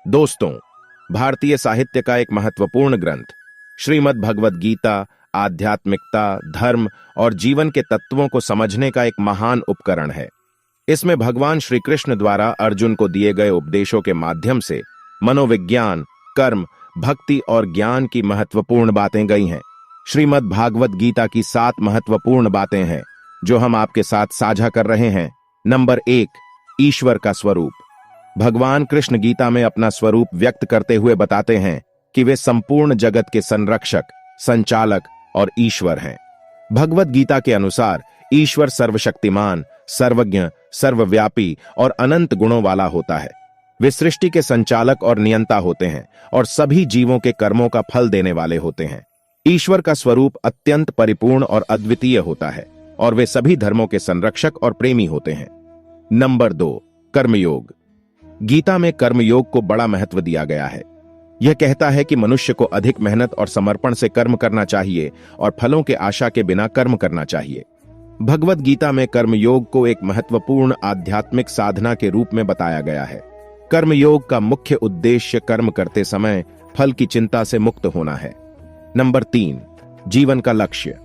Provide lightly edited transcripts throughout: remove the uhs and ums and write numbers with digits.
दोस्तों, भारतीय साहित्य का एक महत्वपूर्ण ग्रंथ श्रीमद् भगवद गीता आध्यात्मिकता, धर्म और जीवन के तत्वों को समझने का एक महान उपकरण है। इसमें भगवान श्री कृष्ण द्वारा अर्जुन को दिए गए उपदेशों के माध्यम से मनोविज्ञान, कर्म, भक्ति और ज्ञान की महत्वपूर्ण बातें गई हैं। श्रीमद् भागवत गीता की 7 महत्वपूर्ण बातें हैं जो हम आपके साथ साझा कर रहे हैं। नंबर 1, ईश्वर का स्वरूप। भगवान कृष्ण गीता में अपना स्वरूप व्यक्त करते हुए बताते हैं कि वे संपूर्ण जगत के संरक्षक, संचालक और ईश्वर हैं। भगवत गीता के अनुसार ईश्वर सर्वशक्तिमान, सर्वज्ञ, सर्वव्यापी और अनंत गुणों वाला होता है। वे सृष्टि के संचालक और नियंता होते हैं और सभी जीवों के कर्मों का फल देने वाले होते हैं। ईश्वर का स्वरूप अत्यंत परिपूर्ण और अद्वितीय होता है और वे सभी धर्मों के संरक्षक और प्रेमी होते हैं। नंबर 2, कर्मयोग। गीता में कर्मयोग को बड़ा महत्व दिया गया है। यह कहता है कि मनुष्य को अधिक मेहनत और समर्पण से कर्म करना चाहिए और फलों के आशा के बिना कर्म करना चाहिए। भगवत गीता में कर्मयोग को एक महत्वपूर्ण आध्यात्मिक साधना के रूप में बताया गया है। कर्मयोग का मुख्य उद्देश्य कर्म करते समय फल की चिंता से मुक्त होना है। नंबर 3, जीवन का लक्ष्य।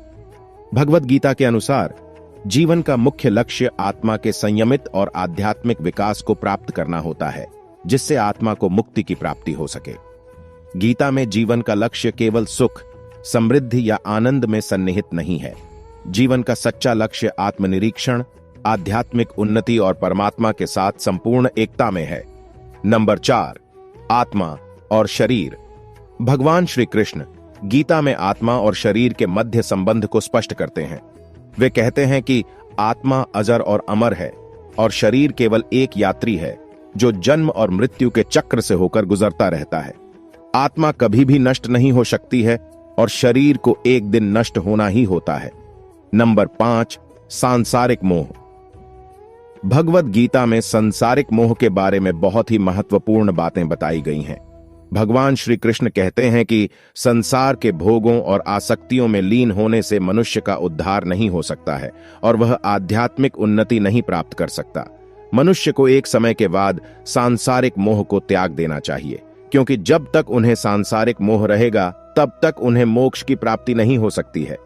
भगवत गीता के अनुसार जीवन का मुख्य लक्ष्य आत्मा के संयमित और आध्यात्मिक विकास को प्राप्त करना होता है, जिससे आत्मा को मुक्ति की प्राप्ति हो सके। गीता में जीवन का लक्ष्य केवल सुख, समृद्धि या आनंद में सन्निहित नहीं है। जीवन का सच्चा लक्ष्य आत्मनिरीक्षण, आध्यात्मिक उन्नति और परमात्मा के साथ संपूर्ण एकता में है। नंबर 4, आत्मा और शरीर। भगवान श्री कृष्ण गीता में आत्मा और शरीर के मध्य संबंध को स्पष्ट करते हैं। वे कहते हैं कि आत्मा अजर और अमर है और शरीर केवल एक यात्री है जो जन्म और मृत्यु के चक्र से होकर गुजरता रहता है। आत्मा कभी भी नष्ट नहीं हो सकती है और शरीर को एक दिन नष्ट होना ही होता है। नंबर 5, सांसारिक मोह। भगवत गीता में सांसारिक मोह के बारे में बहुत ही महत्वपूर्ण बातें बताई गई हैं। भगवान श्री कृष्ण कहते हैं कि संसार के भोगों और आसक्तियों में लीन होने से मनुष्य का उद्धार नहीं हो सकता है और वह आध्यात्मिक उन्नति नहीं प्राप्त कर सकता। मनुष्य को एक समय के बाद सांसारिक मोह को त्याग देना चाहिए, क्योंकि जब तक उन्हें सांसारिक मोह रहेगा तब तक उन्हें मोक्ष की प्राप्ति नहीं हो सकती है।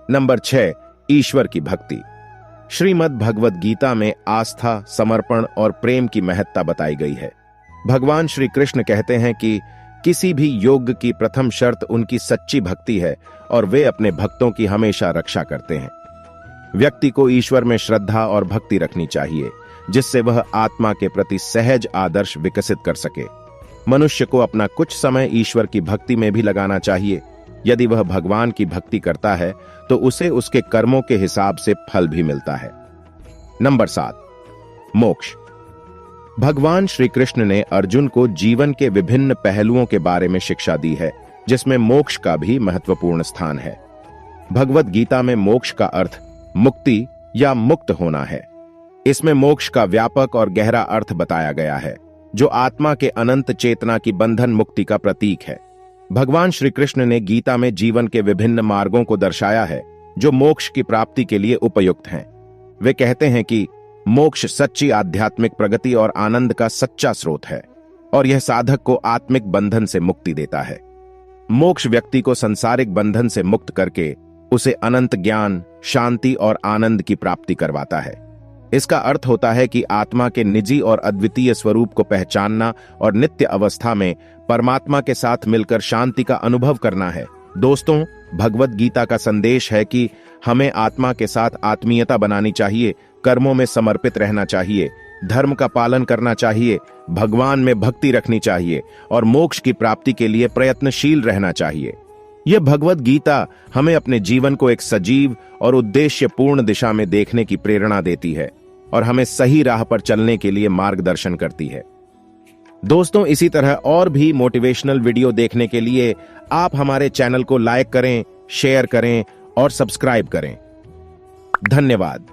नंबर 6, ईश्वर की भक्ति। श्रीमद् भगवद गीता में आस्था, समर्पण और प्रेम की महत्ता बताई गई है। भगवान श्री कृष्ण कहते हैं कि किसी भी योग की प्रथम शर्त उनकी सच्ची भक्ति है और वे अपने भक्तों की हमेशा रक्षा करते हैं। व्यक्ति को ईश्वर में श्रद्धा और भक्ति रखनी चाहिए, जिससे वह आत्मा के प्रति सहज आदर्श विकसित कर सके। मनुष्य को अपना कुछ समय ईश्वर की भक्ति में भी लगाना चाहिए। यदि वह भगवान की भक्ति करता है तो उसे उसके कर्मों के हिसाब से फल भी मिलता है। नंबर 7, मोक्ष। भगवान श्री कृष्ण ने अर्जुन को जीवन के विभिन्न पहलुओं के बारे में शिक्षा दी है, जिसमें मोक्ष का भी महत्वपूर्ण स्थान है। भगवत गीता में मोक्ष का अर्थ मुक्ति या मुक्त होना है। इसमें मोक्ष का व्यापक और गहरा अर्थ बताया गया है, जो आत्मा के अनंत चेतना की बंधन मुक्ति का प्रतीक है। भगवान श्री कृष्ण ने गीता में जीवन के विभिन्न मार्गों को दर्शाया है जो मोक्ष की प्राप्ति के लिए उपयुक्त हैं। वे कहते हैं कि मोक्ष सच्ची आध्यात्मिक प्रगति और आनंद का सच्चा स्रोत है और यह साधक को आत्मिक बंधन से मुक्ति देता है। मोक्ष व्यक्ति को संसारिक बंधन से मुक्त करके उसे अनंत ज्ञान, शांति और आनंद की प्राप्ति करवाता है। इसका अर्थ होता है कि आत्मा के निजी और अद्वितीय स्वरूप को पहचानना और नित्य अवस्था में परमात्मा के साथ मिलकर शांति का अनुभव करना है। दोस्तों, भगवत गीता का संदेश है कि हमें आत्मा के साथ आत्मीयता बनानी चाहिए, कर्मों में समर्पित रहना चाहिए, धर्म का पालन करना चाहिए, भगवान में भक्ति रखनी चाहिए और मोक्ष की प्राप्ति के लिए प्रयत्नशील रहना चाहिए। यह भगवत गीता हमें अपने जीवन को एक सजीव और उद्देश्यपूर्ण दिशा में देखने की प्रेरणा देती है और हमें सही राह पर चलने के लिए मार्गदर्शन करती है। दोस्तों, इसी तरह और भी मोटिवेशनल वीडियो देखने के लिए आप हमारे चैनल को लाइक करें, शेयर करें और सब्सक्राइब करें। धन्यवाद।